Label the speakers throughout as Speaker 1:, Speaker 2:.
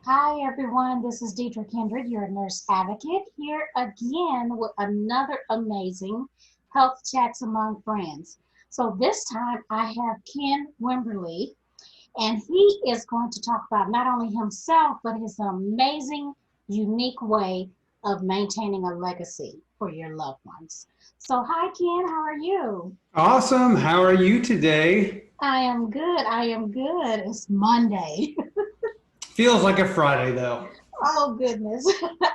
Speaker 1: Hi, everyone. This is Deidre Kindred, your nurse advocate, here again with another amazing health chats among friends. So this time I have Ken Wimberly, and he is going to talk about not only himself, but his amazing, unique way of maintaining a legacy for your loved ones. So, hi, Ken. How are you?
Speaker 2: Awesome. How are you today?
Speaker 1: I am good. I am good. It's Monday.
Speaker 2: Feels like a Friday though.
Speaker 1: Oh, goodness.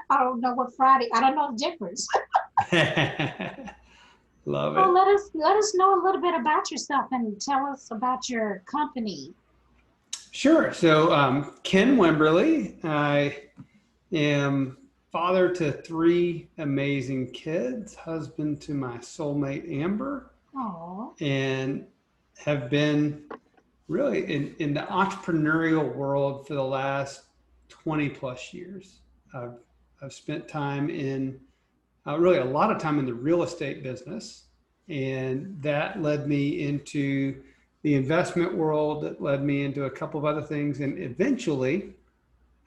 Speaker 1: I don't know what Friday, I don't know the difference.
Speaker 2: Love
Speaker 1: Oh,
Speaker 2: it.
Speaker 1: let us know a little bit about yourself and tell us about your company.
Speaker 2: Sure. So, Ken Wimberly. I am father to three amazing kids, husband to my soulmate Amber,
Speaker 1: Oh,
Speaker 2: and have been really in the entrepreneurial world for the last 20 plus years. I've, I've spent time in really a lot of time in the real estate business. And that led me into the investment world, that led me into a couple of other things, and eventually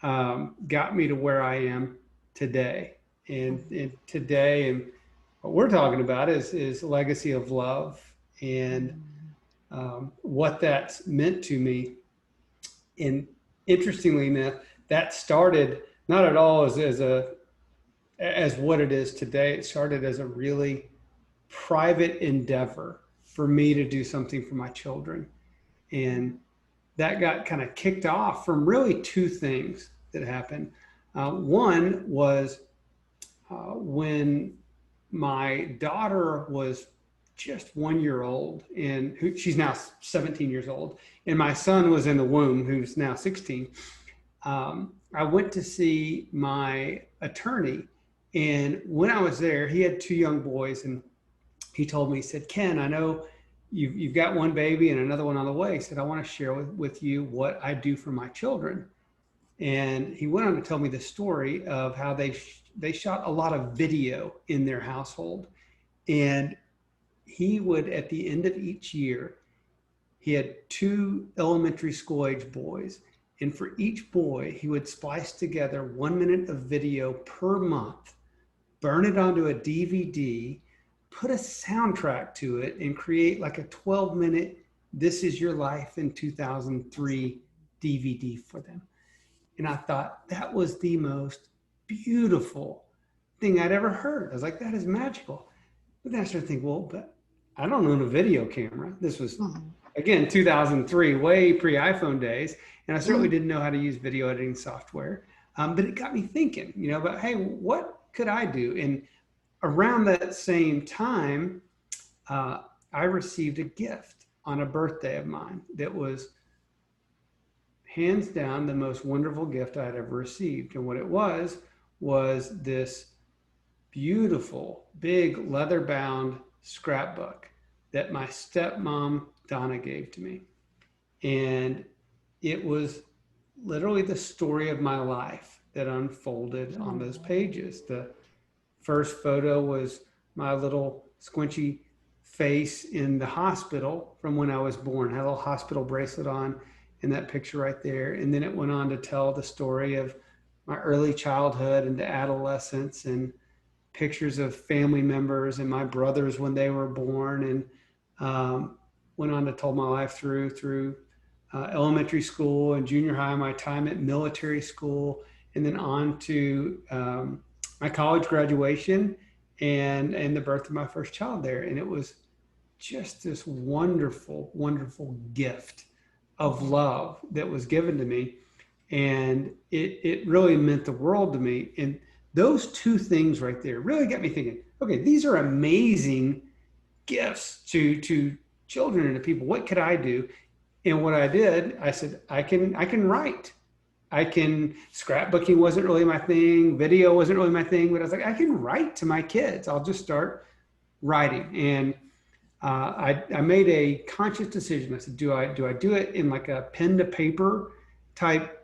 Speaker 2: got me to where I am today. And today, and what we're talking about is legacy of love and what that's meant to me. And interestingly enough, that started not at all as what it is today. It started as a really private endeavor for me to do something for my children. And that got kind of kicked off from really two things that happened. One was when my daughter was just 1 year old, and she's now 17 years old, and my son was in the womb, who's now 16. I went to see my attorney, and when I was there, he had two young boys, and he told me, he said, Ken, I know you've got one baby and another one on the way. He said, I want to share with you what I do for my children. And he went on to tell me the story of how they shot a lot of video in their household. And he would, at the end of each year, he had two elementary school age boys. And for each boy, he would splice together 1 minute of video per month, burn it onto a DVD, put a soundtrack to it, and create like a 12-minute This Is Your Life in 2003 DVD for them. And I thought that was the most beautiful thing I'd ever heard. I was like, that is magical. But then I started thinking, well, but I don't own a video camera. This was,
Speaker 1: mhm,
Speaker 2: again, 2003, way pre iPhone days. And I certainly
Speaker 1: mhm.
Speaker 2: didn't know how to use video editing software. But it got me thinking, about, hey, what could I do? And around that same time, I received a gift on a birthday of mine that was hands down the most wonderful gift I had ever received. And what it was this beautiful, big leather bound scrapbook that my stepmom, Donna, gave to me. And it was literally the story of my life that unfolded on those
Speaker 1: Oh,
Speaker 2: pages. The first photo was my little squinchy face in the hospital from when I was born. I had a little hospital bracelet on in that picture right there. And then it went on to tell the story of my early childhood into adolescence, and pictures of family members and my brothers when they were born, and went on to tell my life through elementary school and junior high, my time at military school, and then on to my college graduation and the birth of my first child there. And it was just this wonderful, wonderful gift of
Speaker 1: mhm.
Speaker 2: love that was given to me. And it really meant the world to me. And those two things right there really got me thinking, okay, these are amazing gifts to children and to people. What could I do? And what I did, I said, I can write. I can scrapbooking wasn't really my thing, video wasn't really my thing, but I was like, I can write to my kids. I'll just start writing. And I made a conscious decision. I said, do I do it in like a pen to paper type,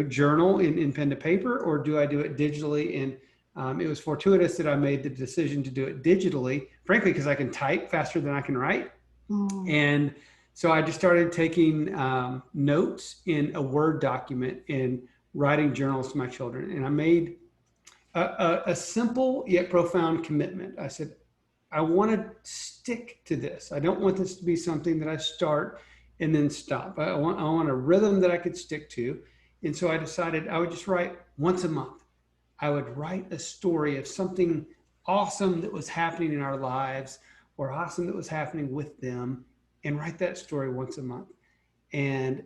Speaker 2: journal in pen to paper, or do I do it digitally? And it was fortuitous that I made the decision to do it digitally, frankly, because I can type faster than I can write.
Speaker 1: Mm,
Speaker 2: And so I just started taking notes in a Word document and writing journals to my children. And I made a simple yet profound commitment. I said, I want to stick to this. I don't want this to be something that I start and then stop. I want a rhythm that I could stick to. And so I decided I would just write once a month. I would write a story of something awesome that was happening in our lives or awesome that was happening with them, and write that story once a month. And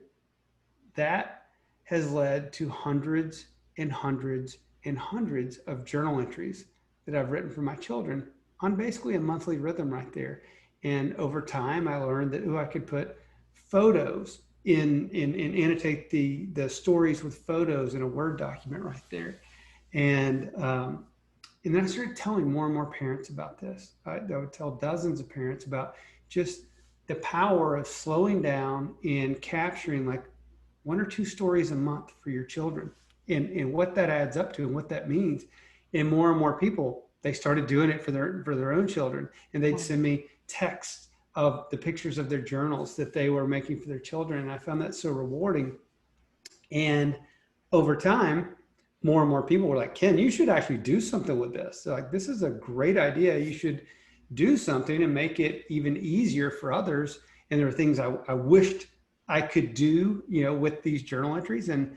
Speaker 2: that has led to hundreds and hundreds and hundreds of journal entries that I've written for my children on basically a monthly rhythm right there. And over time, I learned that I could put photos in annotate the stories with photos in a Word document right there. And then I started telling more and more parents about this. I would tell dozens of parents about just the power of slowing down and capturing like 1 or 2 stories a month for your children, and what that adds up to and what that means. And more people, they started doing it for their own children, and they'd send me texts of the pictures of their journals that they were making for their children. And I found that so rewarding. And over time, more and more people were like, Ken, you should actually do something with this. So like, this is a great idea. You should do something and make it even easier for others. And there are things I wished I could do, with these journal entries. And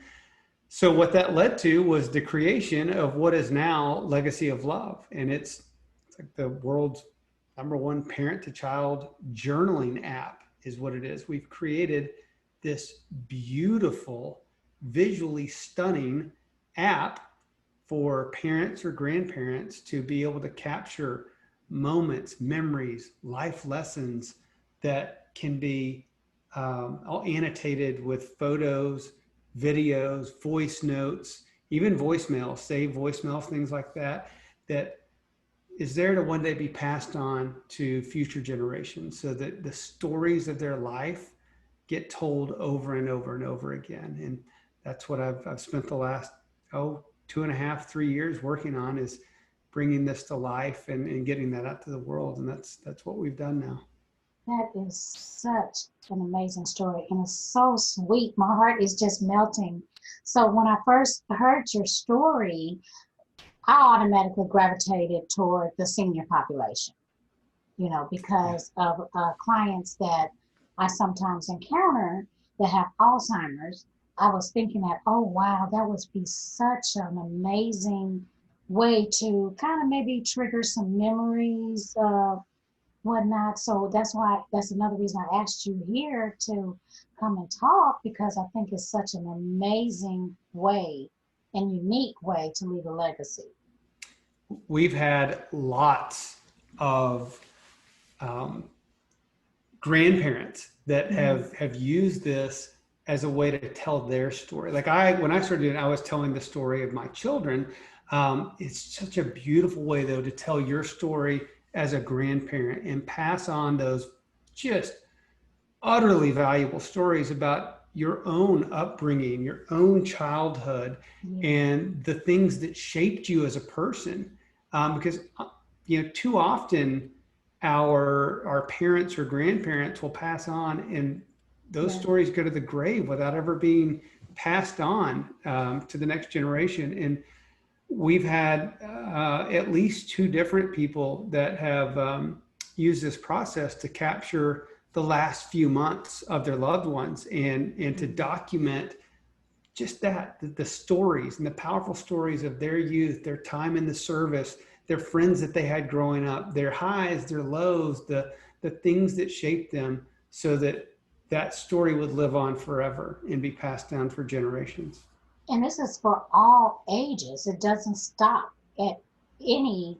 Speaker 2: so what that led to was the creation of what is now Legacy of Love. And it's like the world's #1 parent to child journaling app is what it is. We've created this beautiful, visually stunning app for parents or grandparents to be able to capture moments, memories, life lessons that can be all annotated with photos, videos, voice notes, even voicemails, save voicemails, things like that, that is there to one day be passed on to future generations so that the stories of their life get told over and over and over again. And that's what I've spent the last 2.5, 3 years working on, is bringing this to life and getting that out to the world. And that's what we've done now.
Speaker 1: That is such an amazing story, and it's so sweet. My heart is just melting. So when I first heard your story, I automatically gravitated toward the senior population, because of clients that I sometimes encounter that have Alzheimer's. I was thinking that, oh, wow, that would be such an amazing way to kind of maybe trigger some memories, whatnot. So that's another reason I asked you here to come and talk, because I think it's such an amazing way and unique way to leave a legacy.
Speaker 2: We've had lots of grandparents that have used this as a way to tell their story. Like when I started doing it, I was telling the story of my children. It's such a beautiful way, though, to tell your story as a grandparent and pass on those just utterly valuable stories about your own upbringing, your own childhood, and the things that shaped you as a person. Because too often our parents or grandparents will pass on, and those stories go to the grave without ever being passed on to the next generation. And we've had at least 2 different people that have used this process to capture the last few months of their loved ones and to document just that, the stories and the powerful stories of their youth, their time in the service, their friends that they had growing up, their highs, their lows, the things that shaped them, so that story would live on forever and be passed down for generations.
Speaker 1: And this is for all ages. It doesn't stop at any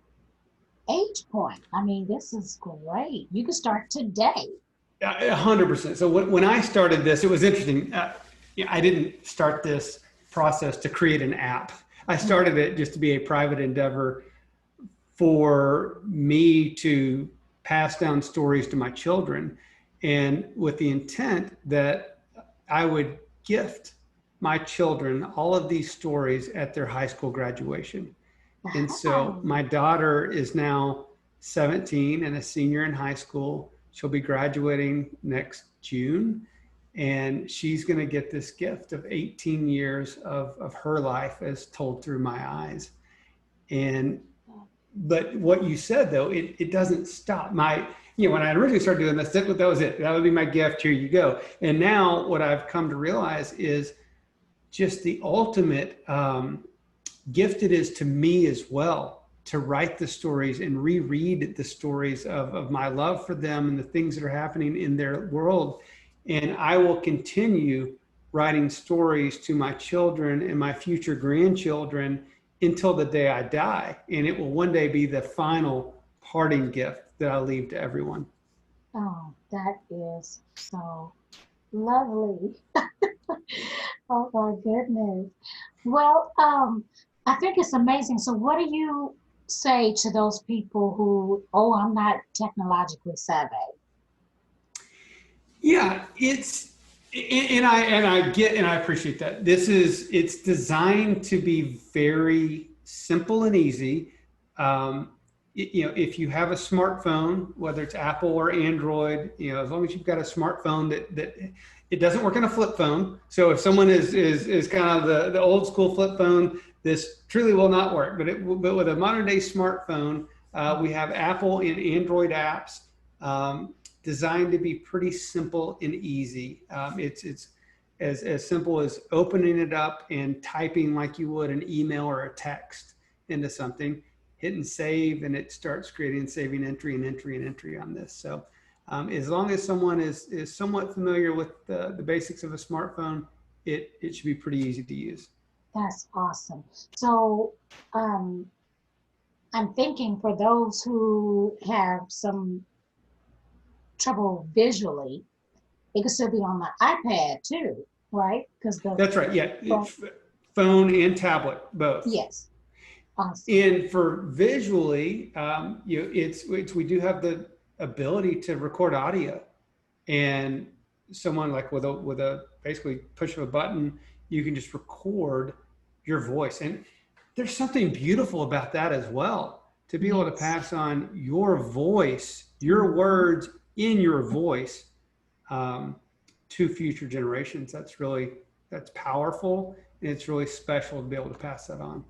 Speaker 1: age point. I mean, this is great. You can start today.
Speaker 2: 100%. So when I started this, it was interesting. I didn't start this process to create an app. I started it just to be a private endeavor for me to pass down stories to my children, and with the intent that I would gift my children all of these stories at their high school graduation. And so my daughter is now 17 and a senior in high school. She'll be graduating next June. And she's going to get this gift of 18 years of her life as told through my eyes. And, but what you said though, it doesn't stop. When I originally started doing this, that was it. That would be my gift. Here you go. And now what I've come to realize is just the ultimate gift it is to me as well, to write the stories and reread the stories of my love for them and the things that are happening in their world. And I will continue writing stories to my children and my future grandchildren until the day I die. And it will one day be the final parting gift that I leave to everyone.
Speaker 1: Oh, that is so lovely. Oh my goodness. Well, I think it's amazing. So what do you say to those people who, oh, I'm not technologically savvy?
Speaker 2: Yeah, and I get, and I appreciate that. It's designed to be very simple and easy. If you have a smartphone, whether it's Apple or Android, as long as you've got a smartphone that it doesn't work on a flip phone. So if someone is kind of the old school flip phone, this truly will not work. But with a modern day smartphone, we have Apple and Android apps designed to be pretty simple and easy. It's as simple as opening it up and typing like you would an email or a text into something, hitting save, and it starts creating saving entry and entry and entry on this. So as long as someone is somewhat familiar with the basics of a smartphone, it should be pretty easy to use.
Speaker 1: That's awesome. So I'm thinking for those who have some trouble visually, it could still be on the iPad too, right?
Speaker 2: That's right. Yeah, phone and tablet, both.
Speaker 1: Yes. Awesome.
Speaker 2: And for visually, we do have the ability to record audio, and someone like with a basically push of a button, you can just record your voice, and there's something beautiful about that as well, to be able to pass on your voice, your words in your voice to future generations. That's powerful, and it's really special to be able to pass that on.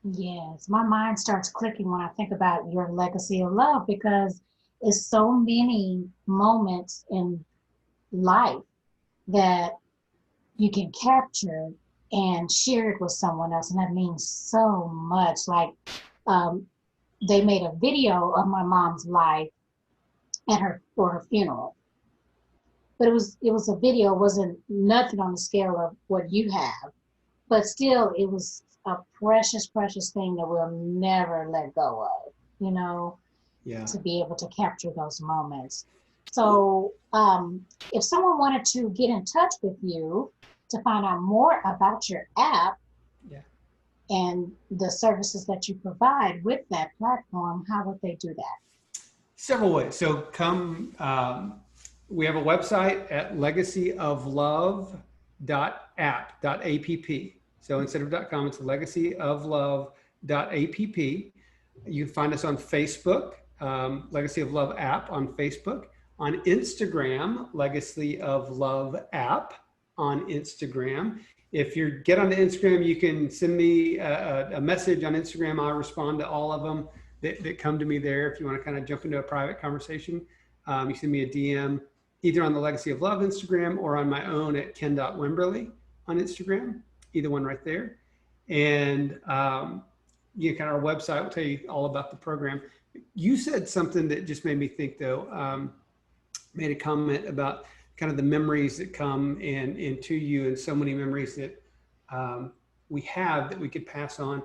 Speaker 1: Yes, my mind starts clicking when I think about your legacy of love, because it's so many moments in life that you can capture and share it with someone else, and that means so much. Like they made a video of my mom's life for her funeral, but it was a video. It wasn't nothing on the scale of what you have, but still it was a precious thing that we'll never let go of,
Speaker 2: Yeah.
Speaker 1: to be able to capture those moments. So if someone wanted to get in touch with you to find out more about your app,
Speaker 2: yeah,
Speaker 1: and the services that you provide with that platform, how would they do that?
Speaker 2: Several ways. So we have a website at legacyoflove.app. So instead of .com, it's legacyoflove.app. You can find us on Facebook, Legacy of Love app on Facebook, on Instagram, Legacy of Love app on Instagram. If you get onto Instagram, you can send me a message on Instagram. I'll respond to all of them that come to me there. If you want to kind of jump into a private conversation, you send me a DM either on the Legacy of Love Instagram or on my own at ken.wimberly on Instagram. Either one right there. And our website will tell you all about the program. You said something that just made me think though, made a comment about kind of the memories that come and to you, and so many memories that we have that we could pass on.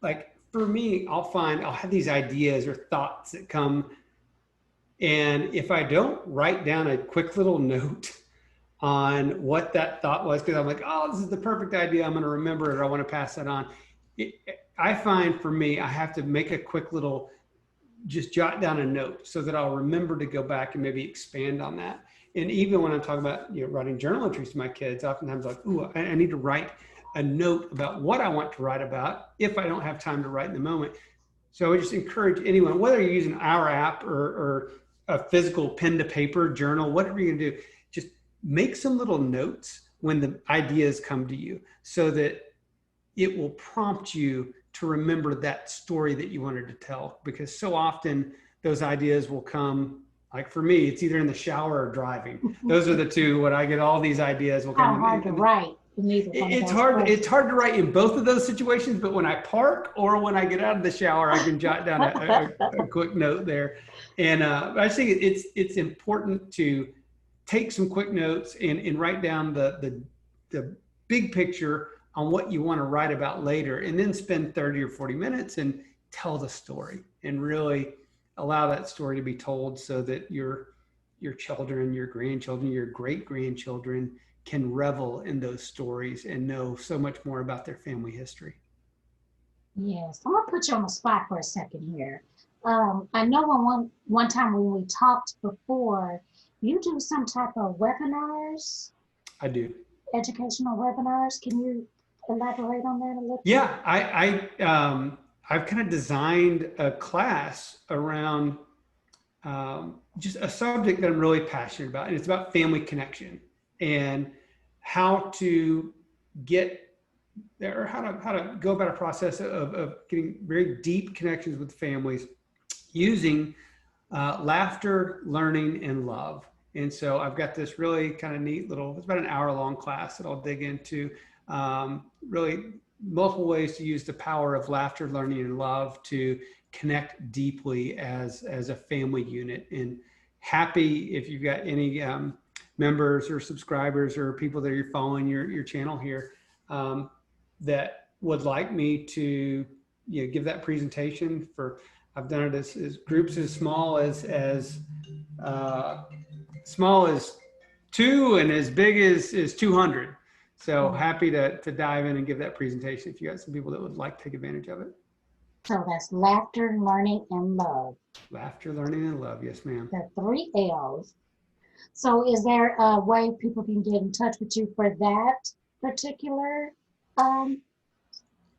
Speaker 2: Like for me, I'll have these ideas or thoughts that come, and if I don't write down a quick little note on what that thought was, because I'm like, oh, this is the perfect idea, I'm going to remember it, or I want to pass that on. I find for me, I have to make a quick little, just jot down a note so that I'll remember to go back and maybe expand on that. And even when I'm talking about writing journal entries to my kids, oftentimes like, ooh, I need to write a note about what I want to write about if I don't have time to write in the moment. So I would just encourage anyone, whether you're using our app or a physical pen to paper journal, whatever you're going to do, make some little notes when the ideas come to you so that it will prompt you to remember that story that you wanted to tell. Because so often those ideas will come, like for me, it's either in the shower or driving. Those are the two. When I get all these ideas will come.
Speaker 1: How hard to write.
Speaker 2: It's hard. It's hard to write in both of those situations. But when I park or when I get out of the shower, I can jot down a quick note there. And I just think it's important to take some quick notes and write down the big picture on what you want to write about later, and then spend 30 or 40 minutes and tell the story and really allow that story to be told so that your children, your grandchildren, your great grandchildren can revel in those stories and know so much more about their family history.
Speaker 1: Yes, I'm gonna put you on the spot for a second here. I know one time when we talked before, you do some type of webinars.
Speaker 2: I do.
Speaker 1: Educational webinars. Can you elaborate on that a little?
Speaker 2: Yeah, I've kind of designed a class around just a subject that I'm really passionate about, and it's about family connection and how to get there, or how to go about a process of getting very deep connections with families using laughter, learning, and love. And so I've got this really kind of neat little, it's about an hour-long class that I'll dig into, really multiple ways to use the power of laughter, learning, and love to connect deeply as a family unit. And happy if you've got any members or subscribers or people that are following your channel here that would like me to give that presentation for. I've done it as groups as small as 2 and as big as 200. So happy to dive in and give that presentation if you got some people that would like to take advantage of it.
Speaker 1: So that's laughter, learning, and love.
Speaker 2: Laughter, learning, and love. Yes, ma'am.
Speaker 1: The 3 L's. So is there a way people can get in touch with you for that particular?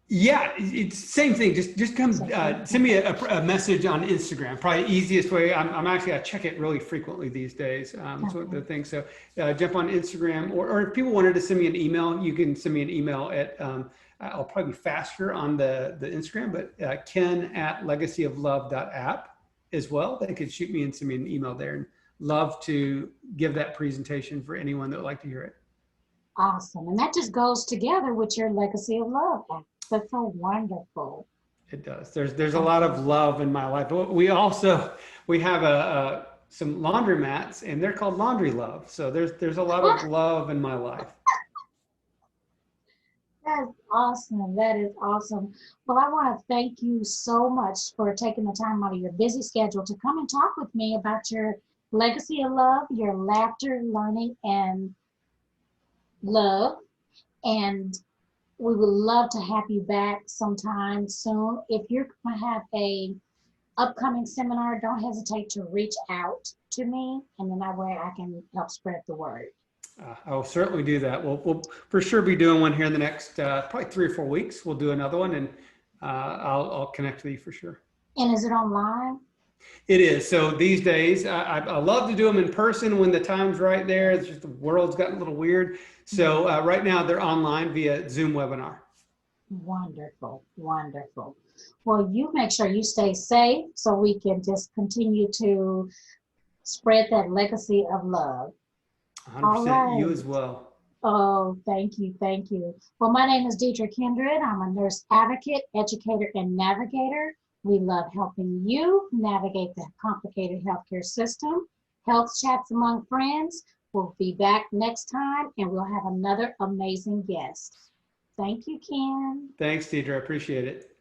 Speaker 2: Yeah, it's same thing. Just come send me a message on Instagram. Probably the easiest way. I check it really frequently these days. So the thing. So jump on Instagram, or if people wanted to send me an email, you can send me an email at. I'll probably be faster on the Instagram, but ken@legacyoflove.app as well. They could shoot me and send me an email there, and love to give that presentation for anyone that would like to hear it.
Speaker 1: Awesome, and that just goes together with your Legacy of Love app. That's so wonderful.
Speaker 2: It does. There's a lot of love in my life. But we have some laundromats, and they're called Laundry Love. So there's a lot of love in my life.
Speaker 1: That's awesome. That is awesome. Well, I want to thank you so much for taking the time out of your busy schedule to come and talk with me about your Legacy of Love, your laughter, learning, and love. And we would love to have you back sometime soon. If you're going to have a upcoming seminar, don't hesitate to reach out to me, and then that way I can help spread the word.
Speaker 2: I will certainly do that. We'll for sure be doing one here in the next probably 3 or 4 weeks. We'll do another one, and I'll connect with you for sure.
Speaker 1: And is it online?
Speaker 2: It is. So these days, I love to do them in person when the time's right there. It's just the world's gotten a little weird. So right now they're online via Zoom webinar.
Speaker 1: Wonderful, wonderful. Well, you make sure you stay safe so we can just continue to spread that legacy of love.
Speaker 2: 100%. Right. You as well.
Speaker 1: Oh, thank you. Thank you. Well, my name is Deidre Kindred. I'm a nurse advocate, educator, and navigator. We love helping you navigate the complicated healthcare system. Health Chats Among Friends. We'll be back next time, and we'll have another amazing guest. Thank you, Ken.
Speaker 2: Thanks, Deidre. I appreciate it.